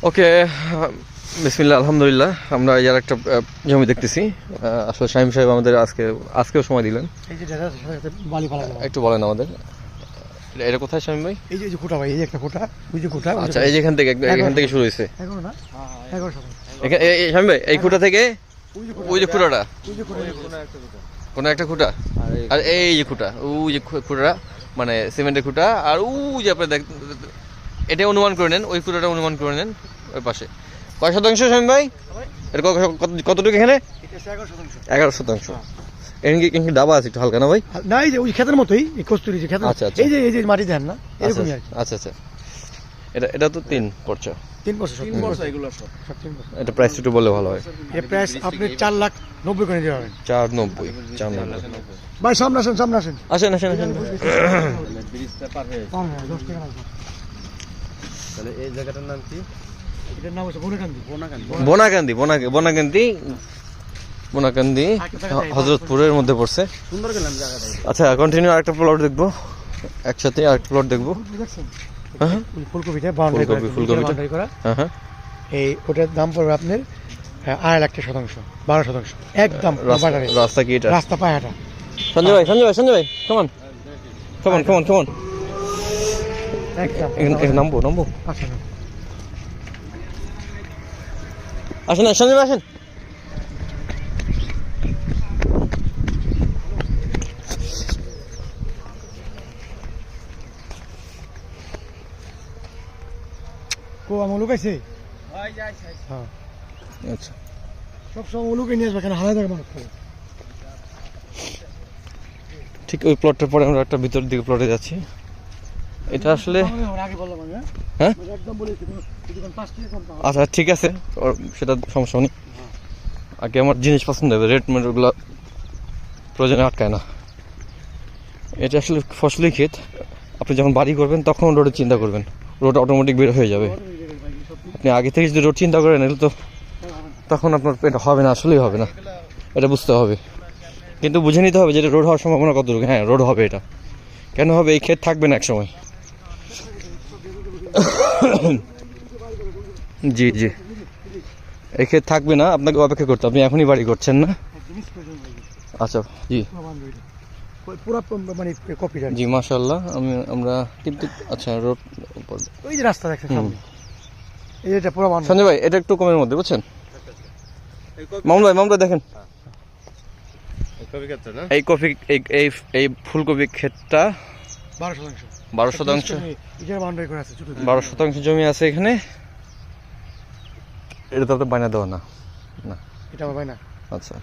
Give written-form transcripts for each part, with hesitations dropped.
ওকে, বিসমিল্লাহ, আলহামদুলিল্লাহ। আমরা ইয়ার একটা জমি দেখতেছি। আসলে শামীম সাহেব আমাদের আজকেও সময় দিলেন। একটু বলেন আমাদের, এটা কোথায় শামীম ভাই? এই যে খুঁটা ভাই, এই যে একটা খুঁটা, ওই যে খুঁটা। আচ্ছা, এই যে এখান থেকে শুরু হয়েছে। শামীম ভাই, এই খুঁটা থেকে ওই যে খুঁটাটা, কোনো একটা খুঁটা, আর এই যে খুঁটা, ওই যে খুঁটাটা মানে সিমেন্টের খুঁটা, আর ওই যে আপনার এটা অনুমান করে নেন, ওই খুঁটাটা অনুমান করে নেন ওই পাশে। কয় শতাংশ শামীম ভাই? এটা কতটুকু এখানে? 11%। এখানে কি ডাবা আছে একটু হালকা না ভাই? না, এই যে ওই ক্ষেতের মতোই, এই কস্তুরি যে ক্ষেত। আচ্ছা, এই যে মাটি দেন না, এরকমই আর কি। আচ্ছা, এটা তো 3 পড়ছে। 3% এগুলো সব 3%। এটা প্রাইস একটু বললে ভালো হয়। এর প্রাইস আপনি 4,90,000 করে দিতে পারবেন। 490। ভাই সামনে আসেন। আসেন। ব্রিজটা পার হয়ে 10 টাকা লাগবে। তাহলে এই জায়গাটার নাম কি? এটার নাম হচ্ছে বনাকান্দি হযরতপুরের মধ্যে পড়ছে। সুন্দর গেলাম জায়গাটা। আচ্ছা, কন্টিনিউ আরেকটা প্লট দেখবো, একসাথে আরেকটা প্লট দেখবো। হ্যাঁ, ফুলকপিটা বাউন্ডারি করা। হ্যাঁ, এই ওটার দাম পড়বে আপনার 2,50,000 12%। একদম রাস্তা কি এটা? রাস্তা পায়াটা। সঞ্জয় ভাই, কাম অন। একদম নামবো। আসেন সঞ্জয় ভাই, আসেন। লুকাইছে। আচ্ছা, সবসময় লুকে নিয়ে আসবে, কেন হারাই থাকে মানুষ। ঠিক ওই প্লটটার পরে আমরা একটা ভিতর দিকে প্লটে যাচ্ছি। এটা আসলে হ্যাঁ, আচ্ছা ঠিক আছে, সেটা সমস্যা নেই। আগে আমার জিনিস পছন্দ হবে, রেট মেটগুলো প্রয়োজনে আটকায় না। এটা আসলে ফসলি ক্ষেত। আপনি যখন বাড়ি করবেন তখন রোডের চিন্তা করবেন, রোড অটোমেটিক বের হয়ে যাবে। আপনি আগে থেকে যদি রোড চিন্তা করেন, এগুলো তো তখন আপনার এটা হবে না, আসলেই হবে না, এটা বুঝতে হবে। কিন্তু বুঝে নিতে হবে যে এটা রোড হওয়ার সম্ভাবনা কতটুকু। হ্যাঁ, রোড হবে। এটা কেন হবে? এই ক্ষেত থাকবে না এক সময়। জি, এই ক্ষেত থাকবে না, আপনাকে অপেক্ষা করতে। আপনি এখনই বাড়ি করছেন না? আচ্ছা, জি জি, মাশাআল্লাহ। আমরা কিন্তু আচ্ছা, রোড ওই যে রাস্তা দেখছেন সামনে, এটা পুরো সঞ্জয় ভাই, এটা একটু কমের মধ্যে, বুঝছেন? মামুন ভাই দেখেন, এই ফুলকপি ক্ষেতটা 12% জমি আছে এখানে। এটা তো বাইনা দেওয়া না? এটা আমার বাইনা। আচ্ছা,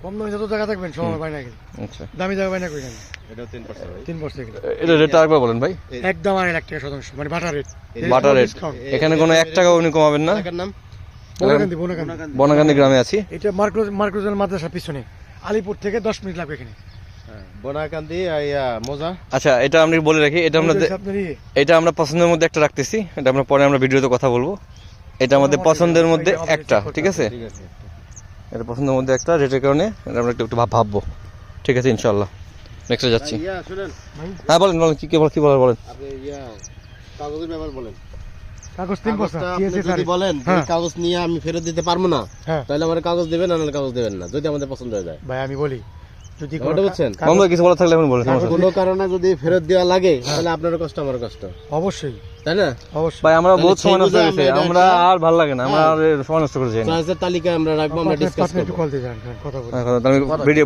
কম দামি যত জায়গা থাকবেন সব আমার বাইনা। আচ্ছা, দামি জায়গা বাইনা করি না। এটা 3%। এটা রেটটা একবার বলেন ভাই। একদম 1,00,000 মানে বাটার রেট। এখানে কোনো 1 টাকা উনি কমাবেন না? বনাকান্দি গ্রামে আছি। এটা মার্কোজেল মাদ্রাসার পিছনে, আলিপুর থেকে 10 মিনিট লাগবে এখানে। বনাকান্দি মোজা। আচ্ছা, এটা আমি বলে রাখি, এটা আমরা পছন্দের মধ্যে একটা রাখতেছি। এটা আমরা পরে ভিডিওতে কথা বলবো। এটা আমাদের পছন্দের মধ্যে একটা, ঠিক আছে? এটা পছন্দের মধ্যে একটা, রেটের কারণে আমরা একটু ভাববো। ঠিক আছে, ইনশাআল্লাহ নেক্সটে যাচ্ছি। হ্যাঁ, বলেন কি বলেন। কাগজের ব্যাপার বলেন। কাগজ 3% যদি বলেন এই কাগজ নিয়ে আমি ফেরত দিতে পারবো না, তাহলে আমার কাগজ দিবেন, না কাগজ দিবেন না, যদি আমাদের পছন্দ হয়ে যায়। ভাই আমি বলি, যদি কিছু বলা থাকলে এখন বলেন। কোনো কারণে যদি ফেরত দেওয়া লাগে, তাহলে আপনারও কষ্ট আমারও কষ্ট, অবশ্যই, তাই না? অবশ্যই ভাই, আমরা বহুত সময় নষ্ট করেছি, আমরা আর ভালো লাগে না, আমরা আর সময় নষ্ট করে যাই না। তালিকায় আমরা রাখবো, আমরা ডিসকাস করব। একটু কল দিয়ে যান, কথা বলি। ভিডিও